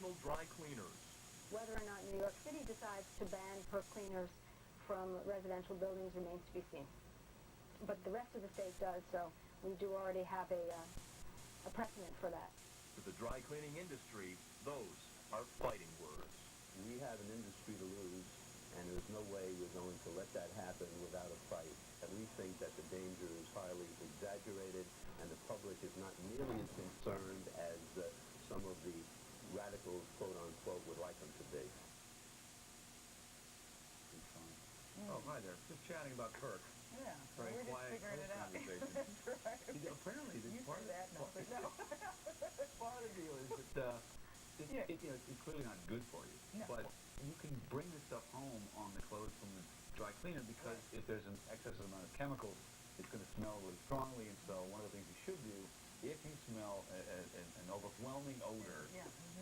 professional dry cleaners. Whether or not New York City decides to ban perk cleaners from residential buildings remains to be seen. But the rest of the state does, so we do already have a precedent for that. For the dry cleaning industry, those are fighting words. We have an industry to lose, and there's no way we're going to let that happen without a fight. And we think that the danger is highly exaggerated, and the public is not nearly as concerned as some of the radicals, quote-unquote, would like them to be. Oh, hi there. Just chatting about perk. Yeah, Very we're just quiet figuring it out. conversation. That's right. Apparently, You part said that, no, but no. part of the deal is that it's clearly not good for you. No. But you can bring this stuff home on the clothes from the dry cleaner because if there's an excessive amount of chemicals, it's going to smell really strongly. And so one of the things you should do, if you smell an overwhelming odor,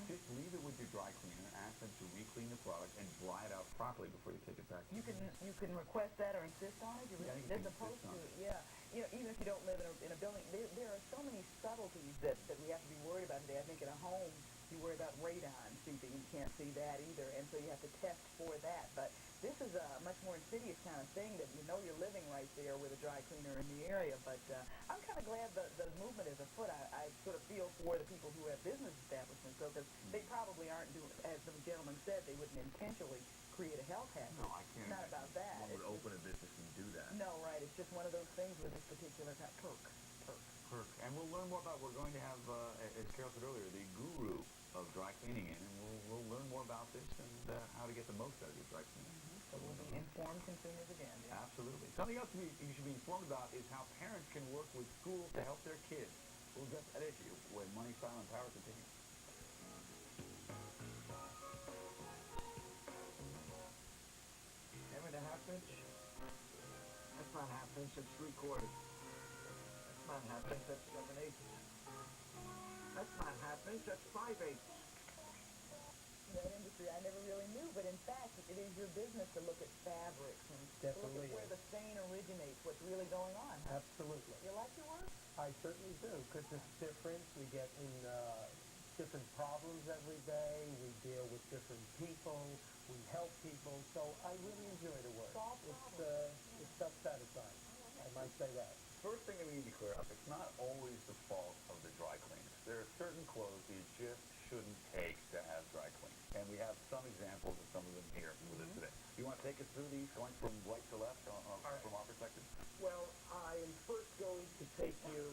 just leave it with your dry cleaner, ask them to re-clean the product, and dry it out properly before you take it back. You can request that or insist on it. They're supposed to. Yeah. You know, even if you don't live in a building, there are so many subtleties that we have to be worried about today. I think in a home, you worry about radon seeping. You can't see that either, and so you have to test for that. But this is a much more insidious kind of thing that you know you're living right there with a dry cleaner in the area. But I'm kind of glad the movement is afoot. I sort of feel for the people who have business establishments, though, because they probably aren't doing, as the gentleman said, they wouldn't intentionally create a health hazard. No, I can't. It's not about that. One would open a business and do that. No, right. It's just one of those things with this particular kind of perk. Perk. And we'll learn more about, we're going to have, as Carol said earlier, the guru of dry cleaning in, and we'll learn more about this and how to get the most out of your dry cleaning. So we'll be informed consumers again. Yeah. Absolutely. Something else you should be informed about is how parents can work with schools to help their kids. We'll address that issue when Money, Style, and Power continues. Having a half inch? That's not half inch, that's 3/4. That's not half inch, that's 7/8. That's not half inch, that's 5/8. That industry I never really knew, but in fact, it is your business to look at fabrics and Definitely look at where is. the stain originates, what's really going on. Huh? Absolutely. You like your work? I certainly do, because it's different. We get in different problems every day. We deal with different people. We help people. So I really enjoy the work. Solve problems. It's self-satisfying. I might say that. First thing that we need to clear up, it's not always the fault of the dry cleaners. There are certain clothes you just shouldn't take to have dry cleaning. And we have some examples of some of them here with us today. Do you want to take us through these, going from right to left from our perspective? Well, I am first going to take you.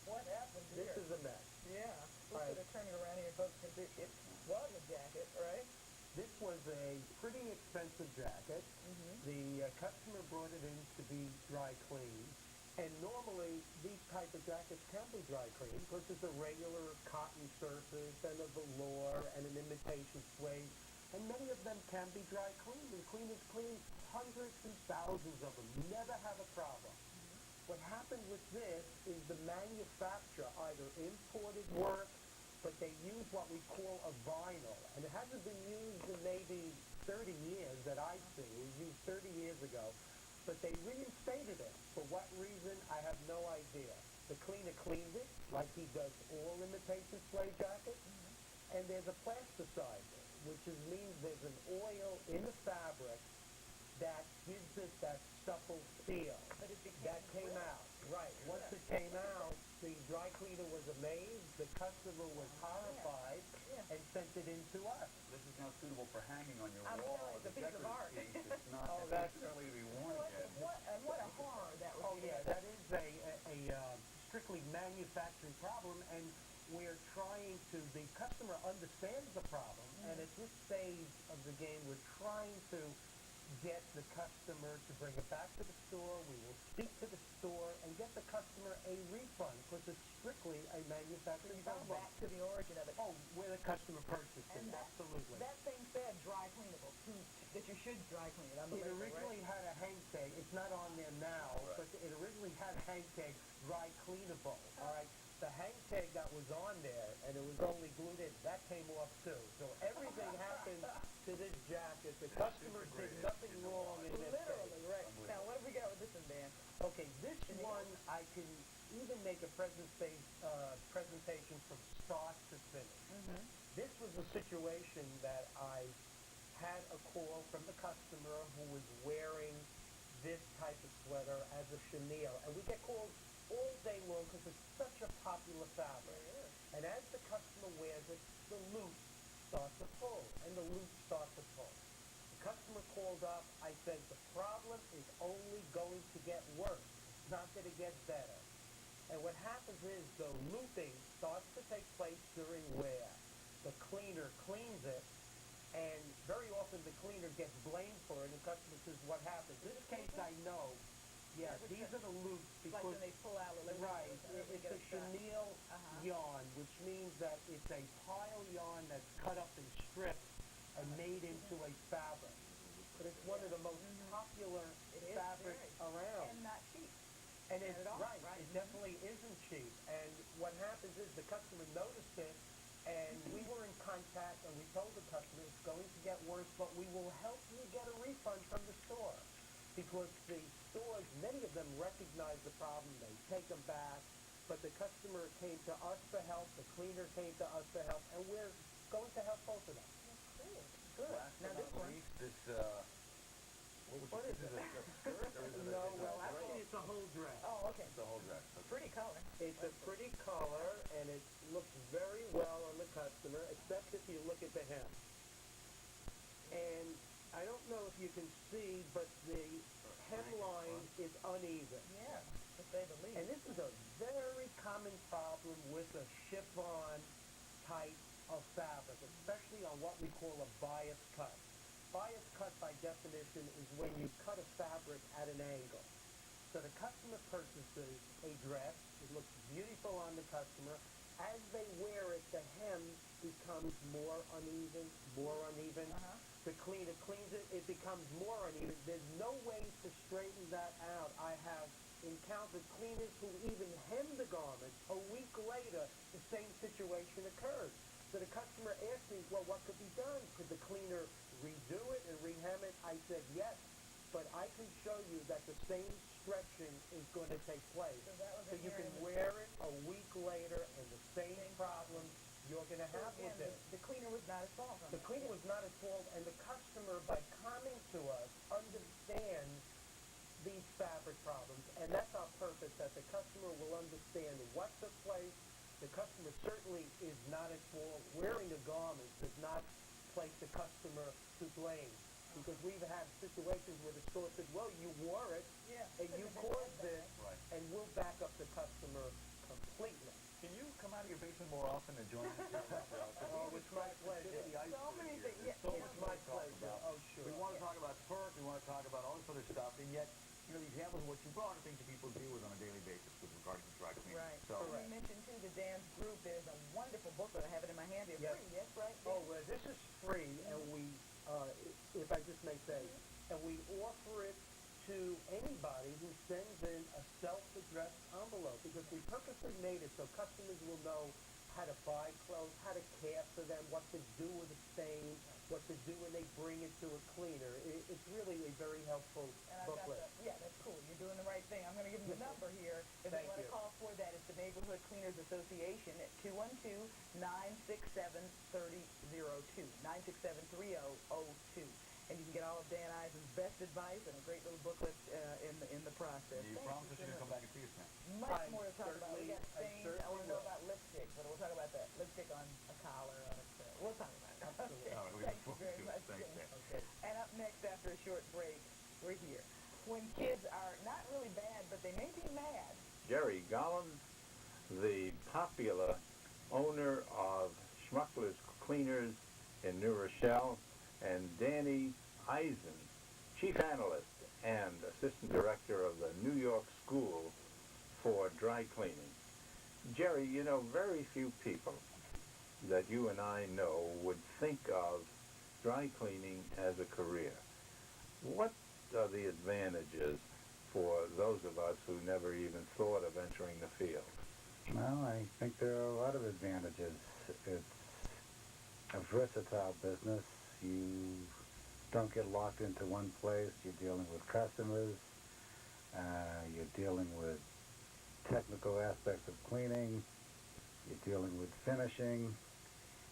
What happened here? This is a mess. Yeah. We're Right. going to turn it around here, folks, because it was a jacket, right? This was a pretty expensive jacket. The customer brought it in to be dry cleaned. And normally, these type of jackets can be dry cleaned because it's a regular cotton surface and a velour and an imitation suede. And many of them can be dry cleaned. And cleaners clean hundreds and thousands of them. Never have a problem. What happened with this is the manufacturer either imported work, but they use what we call a vinyl. And it hasn't been used in maybe 30 years that I've seen. It was used 30 years ago. But they reinstated it. For what reason, I have no idea. The cleaner cleans it, like he does all imitation suede jackets, and there's a plasticizer, which means there's an oil in the fabric that gives it that supple feel. But it became That came out. Right. Once it came out, the dry cleaner was amazed, the customer was horrified, and sent it in to us. This is now suitable for hanging on your I'm wall telling you, as it's a piece of decorative art. piece. It's not that's- necessarily to be worn again. What a horror that would Oh be. yeah, that is a strictly manufacturing problem, and we're trying to, the customer understands the problem, and at this stage of the game, we're trying to get the customer to bring it back to the store. We will speak to the store and get the customer a refund, because it's strictly a manufacturing You go problem. back to the origin of it. Oh, where the customer purchased it, And absolutely. That thing said dry cleanable, that you should dry clean it. It Unbelievable, originally had a hang tag. It's not on there now, but it originally had a hang tag, dry cleanable. All right, the hang tag that was on there, and it was only glued in, that came off too. So everything happened to this jacket. The customer did nothing wrong in this Literally, case. right. Now, what have we got with this one, Dan? Okay, this one I can even make a presentation from start to finish. This was a situation that I had a call from the customer who was wearing this type of sweater as a chenille. And we get calls all day long because it's such a popular fabric. And as the customer wears it, the loop starts to pull, and the loop starts to pull. The customer called up. I said, the problem is only going to get worse. It's not going to get better. And what happens is the looping starts to take place during wear. The cleaner cleans it, and very often the cleaner gets blamed for it, and the customer says, what happened? In this case, I know. Yeah, these are the loops Like because... when they pull out, Right, it's a chenille yarn, which means that it's a pile yarn that's cut up in strips and made into a fabric. But it's one of the most popular fabrics around. And not cheap. And it's Not at all, right. right. It definitely isn't cheap. And what happens is the customer noticed it, and we were in contact, and we told the customer it's going to get worse, but we will help you get a refund from the store. Because the stores, many of them recognize the problem, they take them back, but the customer came to us for help, the cleaner came to us for help, and we're going to help both of them. Cool. Good. Last Now but this not one, least, this, what is this it? a skirt or is it No, a... well, actually it's a whole dress. Oh, okay. It's a whole dress. Okay. Pretty color. It's a pretty color, and it looks very well on the customer, except if you look at the hem. And I don't know if you can see, but the hemline is uneven. Yeah, to say the least. And this is a very common problem with a chiffon type of fabric, especially on what we call a bias cut. Bias cut, by definition, is when you cut a fabric at an angle. So the customer purchases a dress. It looks beautiful on the customer. As they wear it, the hem becomes more uneven. The cleaner cleans it, it becomes more uneven. There's no way to straighten that out. I have encountered cleaners who even hem the garment. A week later, the same situation occurs. So the customer asked me, well, what could be done? Could the cleaner redo it and rehem it? I said, yes, but I can show you that the same stretching is going to take place. So that was So a you can very- wear it a week later and the same problem you're going to have Again, with it. the cleaner was not at fault on The that. cleaner was not at fault, and the customer, by coming to us, understands these fabric problems, and that's our purpose, that the customer will understand what took place. The customer certainly is not at fault. Wearing a garment does not place the customer to blame, because we've had situations where the store said, well, you wore it, Yeah. and you caused it, Right. and we'll back up the customer completely. Can you come out of your basement more often and join us? Oh, it's my pleasure. So many things. Yeah, so yeah. much It's my more to talk pleasure. about. Oh, sure. We want to talk about perk, we want to talk about all this other stuff, and yet, you know, the examples of what you brought are things that people deal with on a daily basis with regard to dry cleaning. Right. So, We mentioned, too, the Dan's group. There's a wonderful booklet. I have it in my hand here. Yes. Free, yes, right? Oh, well, this is free, and we, if I just may say, and we offer it to anybody who sends in a self-addressed envelope, because we purposely made it so customers will know how to buy clothes, how to care for them, what to do with a stain, what to do when they bring it to a cleaner. It's really a very helpful And I've got booklet. yeah, that's cool. You're doing the right thing. I'm going to give them the number here. If Thank you want you. to call for that, it's the Neighborhood Cleaners Association at 212-967-3002, 967-3002. And you can get all of Dan Eisen's best advice and a great little booklet in the process. you Thank promise us so you're going to come much. back and see us now. Much I more to talk about. We got certainly- I stains. I want to certainly know will. about lipstick, but we'll talk about that. Lipstick on a collar. We'll talk about it. Absolutely. Okay. All right, we Thank look you forward very to it. much. Thanks, Dan. Dan. Okay. And up next, after a short break, we're here. When kids are not really bad, but they may be mad. Jerry Gollum, the popular owner of Schmuckler's Cleaners in New Rochelle, and Danny Eisen, Chief Analyst and Assistant Director of the New York School for Dry Cleaning. Jerry, you know, very few people that you and I know would think of dry cleaning as a career. What are the advantages for those of us who never even thought of entering the field? Well, I think there are a lot of advantages. It's a versatile business. You don't get locked into one place. You're dealing with customers. You're dealing with technical aspects of cleaning. You're dealing with finishing.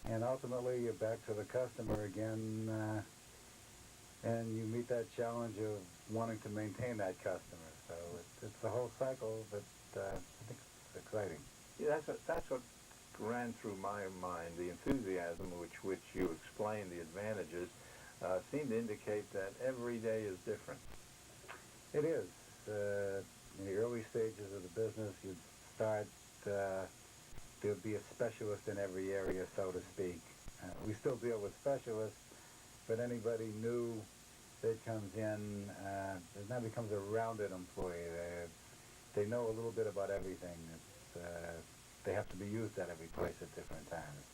and ultimately you're back to the customer again, and you meet that challenge of wanting to maintain that customer. So it's the whole cycle, but I think it's exciting. Yeah, that's what ran through my mind. The enthusiasm which you explained, the advantages, seem to indicate that every day is different. It is. In the early stages of the business, you'd start, there'd be a specialist in every area, so to speak. We still deal with specialists, but anybody new that comes in, it now becomes a rounded employee. They know a little bit about everything. They have to be used at every place at different times.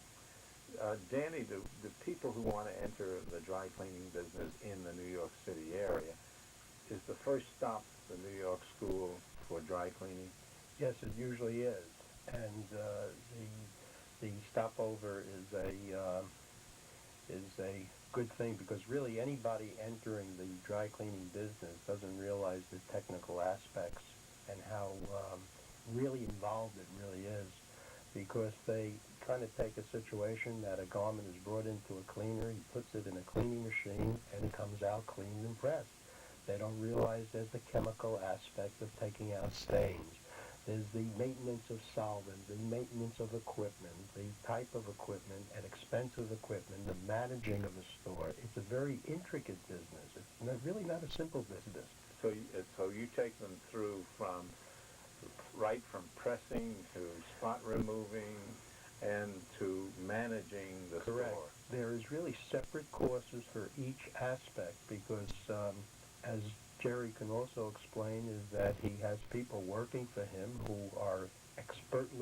Danny, the people who want to enter the dry cleaning business in the New York City area, is the first stop the New York School for dry cleaning? Yes, it usually is, and the stopover is a good thing, because really anybody entering the dry cleaning business doesn't realize the technical aspects and how really involved it really is, because they kind of take a situation that a garment is brought into a cleaner, he puts it in a cleaning machine, and it comes out cleaned and pressed. They don't realize there's the chemical aspect of taking out stains. There's the maintenance of solvent, the maintenance of equipment, the type of equipment and expensive equipment, the managing of a store. It's a very intricate business. It's really not a simple business. So you take them through from pressing to spot removing and to managing the Correct. store. There is really separate courses for each aspect, because as Jerry can also explain, is that he has people working for him who are experts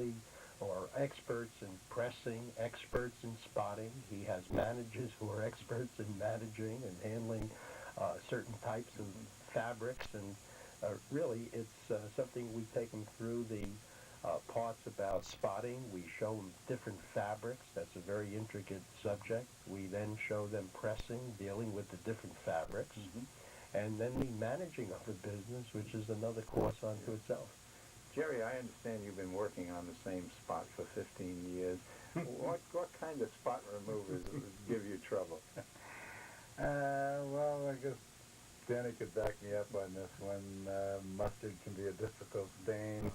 in pressing, experts in spotting. He has managers who are experts in managing and handling certain types of fabrics, and really it's something we take them through the parts about spotting. We show them different fabrics. That's a very intricate subject. We then show them pressing, dealing with the different fabrics. Mm-hmm. And then the managing of the business, which is another course unto itself. Jerry, I understand you've been working on the same spot for 15 years. What kind of spot removers give you trouble? Well, I guess Danny could back me up on this one. Mustard can be a difficult stain.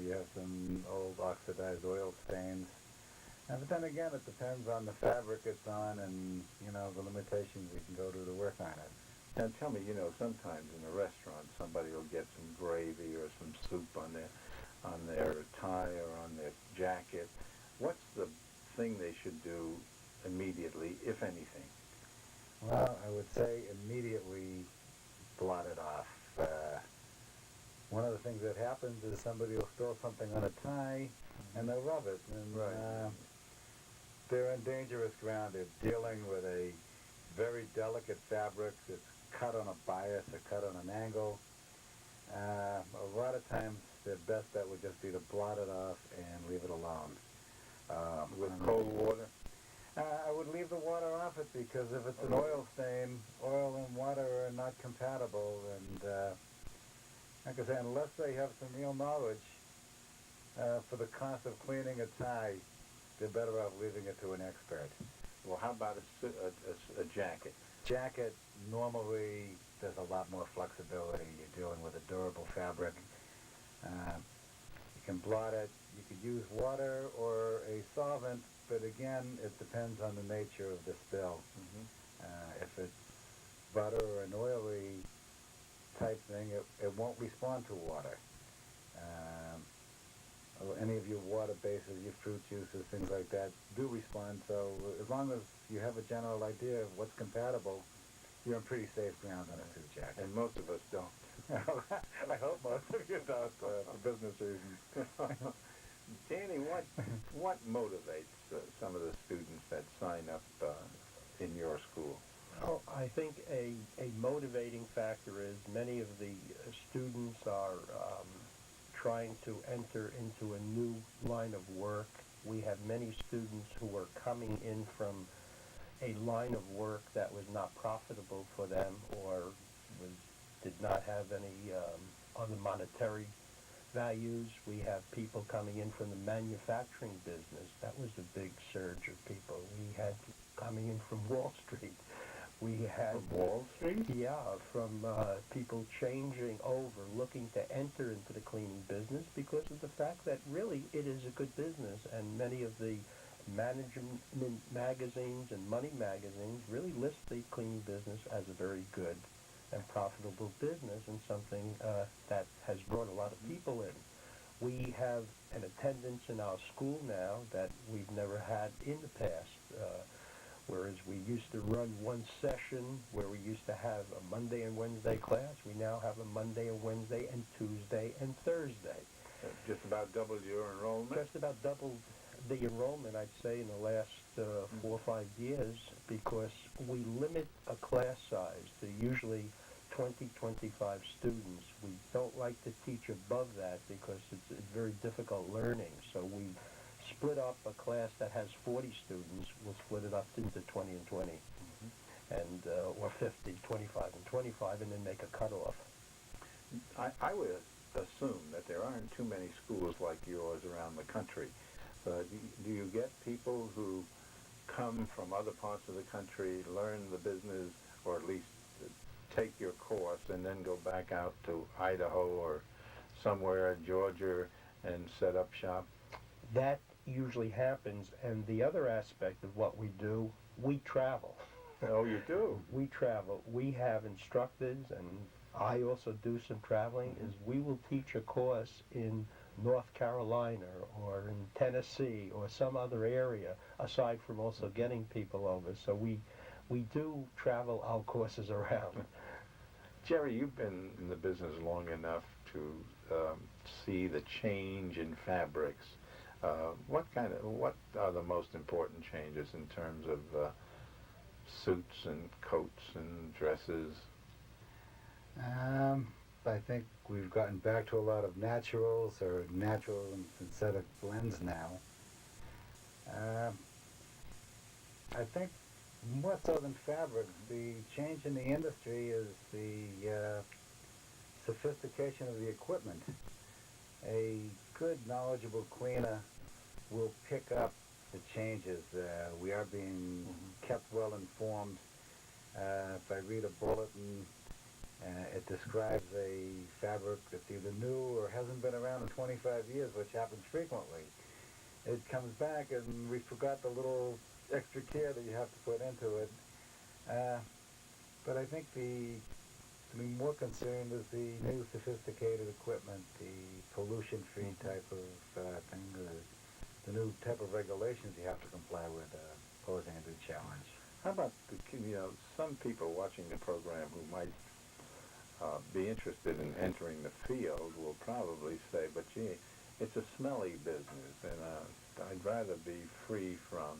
You have some old oxidized oil stains. But then again, it depends on the fabric it's on and, the limitations you can go to work on it. Now tell me, sometimes in a restaurant somebody will get some gravy or some soup on their tie or on their jacket. What's the thing they should do immediately, if anything? Well, I would say immediately blot it off. One of the things that happens is somebody will spill something on a tie and they'll rub it. And Right. They're on dangerous ground. They're dealing with a very delicate fabric that's cut on a bias or cut on an angle. A lot of times the best bet would just be to blot it off and leave it alone. With cold water? I would leave the water off it, because if it's an oil stain, oil and water are not compatible, and like I say, unless they have some real knowledge for the cost of cleaning a tie, they're better off leaving it to an expert. Well, how about a jacket? Jacket, normally there's a lot more flexibility. You're dealing with a durable fabric. You can blot it. You could use water or a solvent, but again, it depends on the nature of the spill. Mm-hmm. If it's butter or an oily type thing, it won't respond to water. Any of your water bases, your fruit juices, things like that, do respond. So as long as you have a general idea of what's compatible, you're on pretty safe ground on a suit jacket. And most of us don't. I hope most of you don't, for business reasons. Danny, what motivates some of the students that sign up in your school? Well, I think a motivating factor is many of the students are trying to enter into a new line of work. We have many students who are coming in from a line of work that was not profitable for them, or did not have any other monetary values. We have people coming in from the manufacturing business. That was a big surge of people. We had coming in from Wall Street. We had From Wall Street? Yeah, from people changing over, looking to enter into the cleaning business because of the fact that really it is a good business, and many of the management magazines and money magazines really list the cleaning business as a very good and profitable business, and something that has brought a lot of people in. We have an attendance in our school now that we've never had in the past. Whereas we used to run one session where we used to have a Monday and Wednesday class, we now have a Monday and Wednesday and Tuesday and Thursday. Just about doubled your enrollment? Just about doubled the enrollment, I'd say, in the last 4 or 5 years, because we limit a class size to usually 20, 25 students. We don't like to teach above that because it's very difficult learning. So we split up a class that has 40 students, we'll split it up into 20 and 20, and or 50, 25 and 25, and then make a cutoff. I would assume that there aren't too many schools like yours around the country. Do you get people who come from other parts of the country, learn the business, or at least take your course, and then go back out to Idaho or somewhere in Georgia and set up shop? That usually happens, and the other aspect of what we do, we travel. Oh, you do? We travel. We have instructors, and I also do some traveling, is we will teach a course in North Carolina or in Tennessee or some other area, aside from also getting people over. So we do travel our courses around. Jerry, you've been in the business long enough to see the change in fabrics. What are the most important changes in terms of suits and coats and dresses? I think we've gotten back to a lot of naturals or natural and synthetic blends now. I think more so than fabric, the change in the industry is the sophistication of the equipment. A good, knowledgeable cleaner will pick up the changes. We are being kept well informed. If I read a bulletin, it describes a fabric that's either new or hasn't been around in 25 years, which happens frequently. It comes back and we forgot the little extra care that you have to put into it. But I think the more concerned is the new sophisticated equipment, the pollution-free type of thing, the new type of regulations you have to comply with, posing a new challenge. How about some people watching the program who might be interested in entering the field will probably say, but gee, it's a smelly business, and I'd rather be free from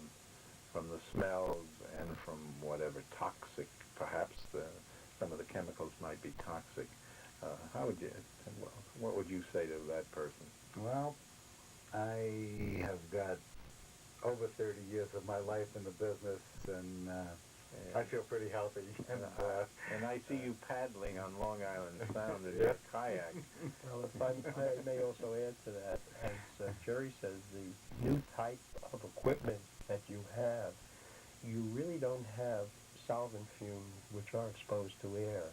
the smells and from whatever toxic, perhaps some of the chemicals might be toxic. What would you say to that person? Well, I have got over 30 years of my life in the business, and I feel pretty healthy. And I see you paddling on Long Island Sound in your kayak. Well, if I may also add to that, as Jerry says, the new type of equipment that you have, you really don't have solvent fumes which are exposed to air.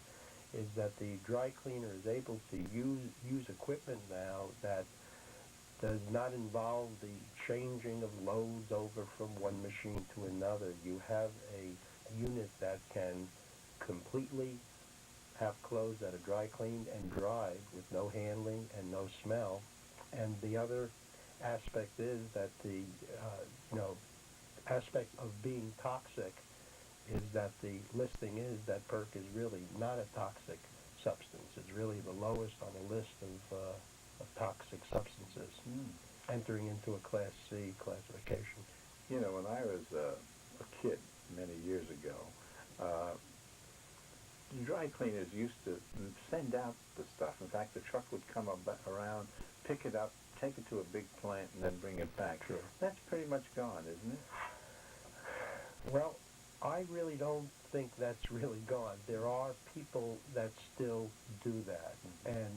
Is that the dry cleaner is able to use equipment now that does not involve the changing of loads over from one machine to another. You have a unit that can completely have clothes that are dry cleaned and dried with no handling and no smell. And the other aspect is that the aspect of being toxic is that the listing is that PERC is really not a toxic substance. It's really the lowest on the list of toxic substances, entering into a Class C classification. You know, when I was a kid many years ago, dry cleaners used to send out the stuff. In fact, the truck would come around, pick it up, take it to a big plant, and then bring it back. Sure. That's pretty much gone, isn't it? Well, I really don't think that's really gone. There are people that still do that, and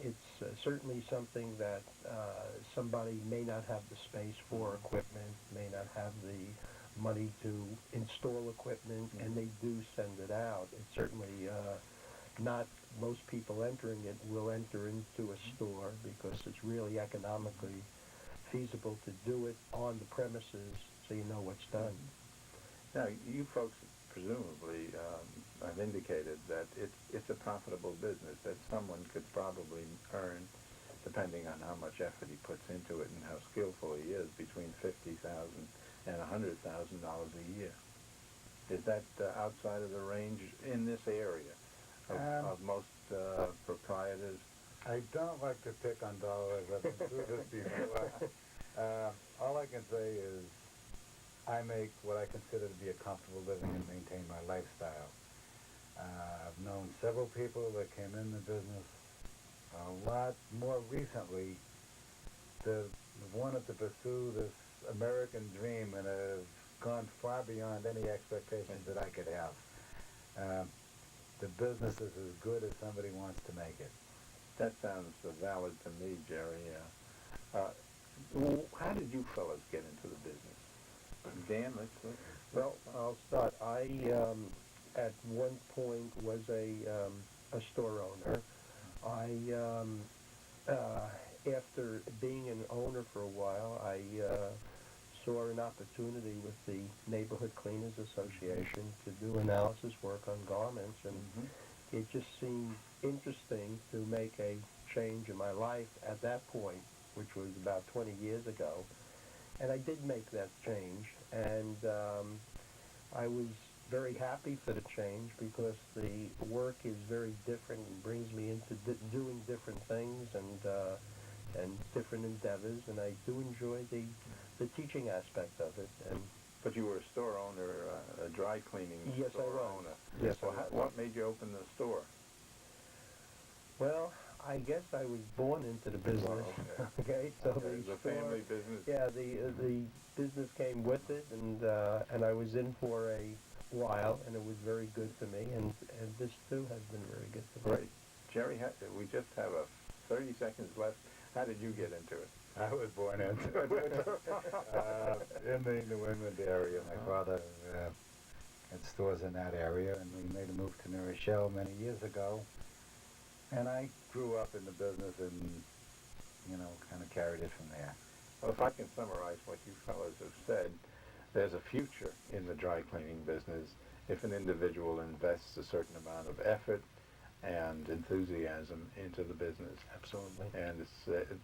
It's certainly something that somebody may not have the space for equipment, may not have the money to install equipment, and they do send it out. It's certainly not most people entering it will enter into a store because it's really economically feasible to do it on the premises so you know what's done. Now, you folks presumably have indicated that it's a profitable business, that someone could probably earn, depending on how much effort he puts into it and how skillful he is, between $50,000 and $100,000 a year. Is that outside of the range in this area of most proprietors? I don't like to pick on dollars. I've been through this before. All I can say is I make what I consider to be a comfortable living and maintain my lifestyle. I've known several people that came in the business a lot more recently that wanted to pursue this American dream and have gone far beyond any expectations that I could have. The business is as good as somebody wants to make it. That sounds valid to me, Jerry. How did you fellas get into the business? Dan, let's Well, I'll start. I, at one point, was a store owner. After being an owner for a while, I saw an opportunity with the Neighborhood Cleaners Association to do analysis work on garments, and it just seemed interesting to make a change in my life at that point, which was about 20 years ago. And I did make that change, and I was very happy for the change because the work is very different and brings me into doing different things and different endeavors, and I do enjoy the teaching aspect of it. And But you were a store owner, a dry cleaning Yes, I store was. owner. Yes, So I was. what made you open the store? Well, I guess I was born into the business. Well, Okay, so Okay, the the store, family business. yeah, the business came with it, and I was in for a while, and it was very good to me, and this too has been very good to me. Great. Jerry, we just have 30 seconds left. How did you get into it? I was born into it. In the New England area. My father had stores in that area, and we made a move to New Rochelle many years ago. And I grew up in the business and, kind of carried it from there. Well, if I can summarize what you fellows have said, there's a future in the dry cleaning business if an individual invests a certain amount of effort and enthusiasm into the business. Absolutely. And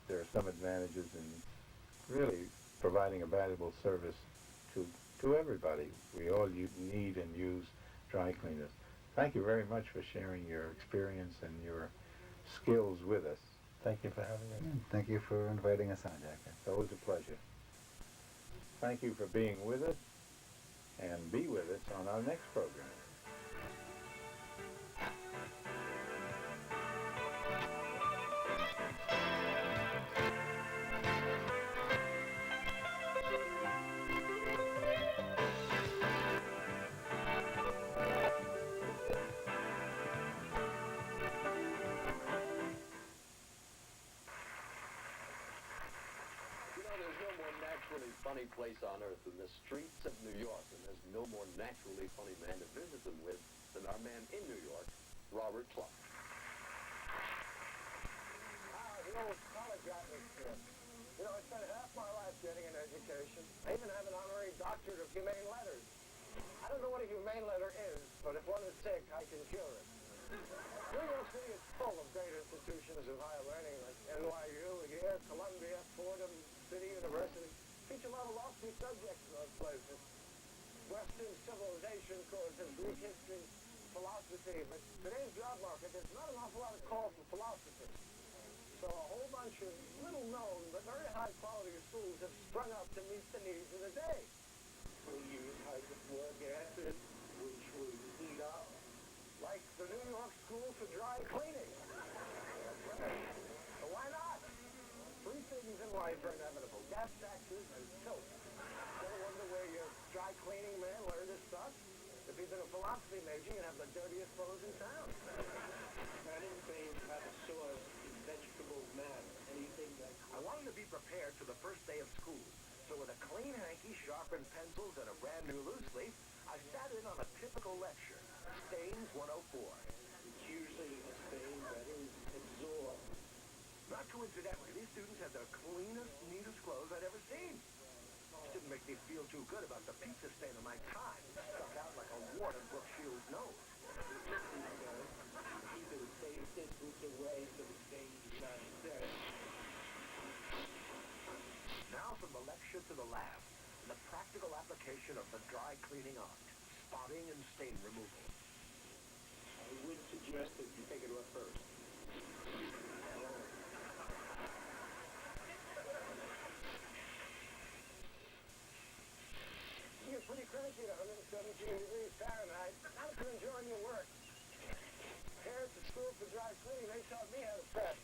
there are some advantages in really providing a valuable service to everybody. We all need and use dry cleaners. Thank you very much for sharing your experience and your skills with us. Thank you for having us. Thank you for inviting us on, Jack. It's always a pleasure. Thank you for being with us, and be with us on our next program. You know, there's no more naturally funny place on earth than the streets of New York, and there's no more naturally funny man to visit them with than our man in New York, Robert Clough. College atmosphere. I spent half my life getting an education. I even have an honorary doctorate of humane letters. I don't know what a humane letter is, but if one is sick, I can cure it. New York City is full of great institutions of higher learning like NYU, Yale, Columbia, Fordham, City University. Teach a lot of lofty subjects in those places. Western civilization courses, Greek history, philosophy. But today's job market, there's not an awful lot of call for philosophy. So a whole bunch of little-known but very high-quality schools have sprung up to meet the needs of the day. We use hydrofluoric acid, which we heat up, like the New York School for Dry Cleaning. So why not? Three things in life are inevitable: gas taxes and soap. Ever wonder where your dry cleaning man learned this stuff? If he'd been a philosophy major, you'd have the dirtiest clothes in town. I didn't say how the source is matter? Anything that... I wanted to be prepared for the first day of school, so with a clean hanky, sharpened pencils, and a brand new loose leaf, I sat in on a typical lecture, Staines 104. It's usually a stain that is absorbed. Not coincidentally, these students had the cleanest, neatest clothes I'd ever seen. This didn't make me feel too good about the pizza stain on my tie, stuck out like a wart on Brooke Shields' nose. Keep it a safe distance away so the stain does not set. Now from the lecture to the lab, the practical application of the dry cleaning art, spotting and stain removal. I would suggest that you take it off first. You're pretty cranky at 117 degrees Fahrenheit. How to enjoy your work? Parents at school for dry cleaning, they taught me how to press.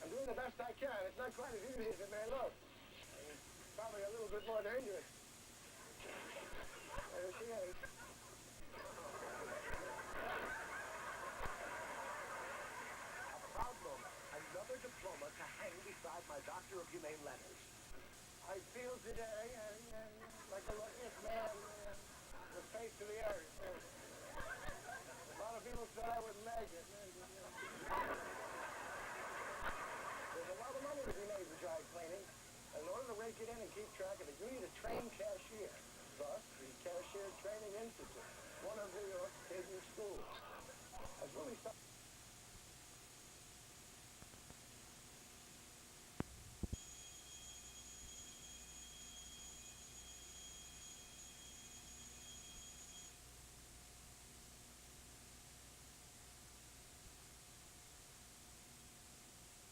I'm doing the best I can. It's not quite as easy as it may look. It's probably a little bit more dangerous. There she is. A proud moment, another diploma to hang beside my Doctor of Humane Letters. I feel today like the luckiest man the face of the earth. A lot of people said I wouldn't make it. There's a lot of money to be made in dry cleaning. In order to rake it in and keep track of it, you need a trained cashier. Thus, the Cashier Training Institute, one of New York's Cadence schools, has really started